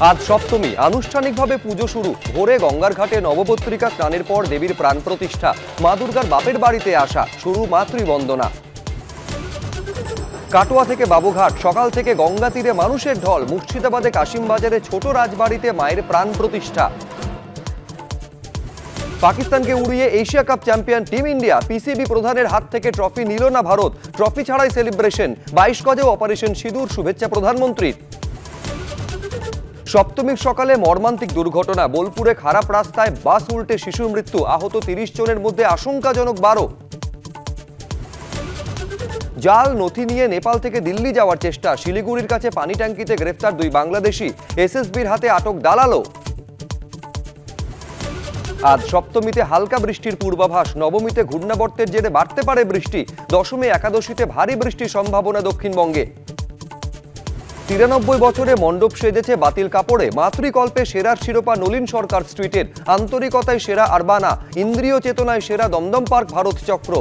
আজ সপ্তমী, আনুষ্ঠানিকভাবে পুজো শুরু। ভোরে গঙ্গার ঘাটে নবপত্রিকা স্নানের পর দেবীর প্রাণ প্রতিষ্ঠা, মা দুর্গার বাপের বাড়িতে আসা, শুরু মাতৃবন্দনা। কাটোয়া থেকে বাবুঘাট, সকাল থেকে গঙ্গা তীরে মানুষের ঢল। মুর্শিদাবাদে কাশিমবাজারে ছোট রাজবাড়িতে মায়ের প্রাণ প্রতিষ্ঠা। পাকিস্তানকে উড়িয়ে Asia cup champion team India. PCB প্রধানের হাত থেকে ট্রফি নিল না ভারত। ট্রফি ছাড়াই সেলিব্রেশন। 22 গজে অপারেশন সিঁদুর, শুভেচ্ছা প্রধানমন্ত্রীর। সপ্তমীর সকালে মর্মান্তিক দুর্ঘটনা। বোলপুরে খারাপ রাস্তায় বাস উল্টে শিশুর মৃত্যু, আহত 30 জনের মধ্যে আশঙ্কাজনক 12। জাল নথি নিয়ে নেপাল থেকে দিল্লি যাওয়ার চেষ্টা। শিলিগুড়ির কাছে পানি ট্যাঙ্কিতে গ্রেফতার 2 বাংলাদেশি। এসএসবির হাতে আটক দালালও। আজ সপ্তমীতে হালকা বৃষ্টির পূর্বাভাস। নবমীতে ঘূর্ণাবর্তের জেরে বাড়তে পারে বৃষ্টি। দশমী একাদশীতে ভারী বৃষ্টির সম্ভাবনা দক্ষিণবঙ্গে। 93 বছরে মণ্ডপ সেজেছে বাতিল কাপড়ে। মাতৃকল্পে সেরার শিরোপা নলিন সরকার স্ট্রিটের। আন্তরিকতায় সেরা আরবানা, ইন্দ্রিয় চেতনায় সেরা দমদম পার্ক ভারত চক্র।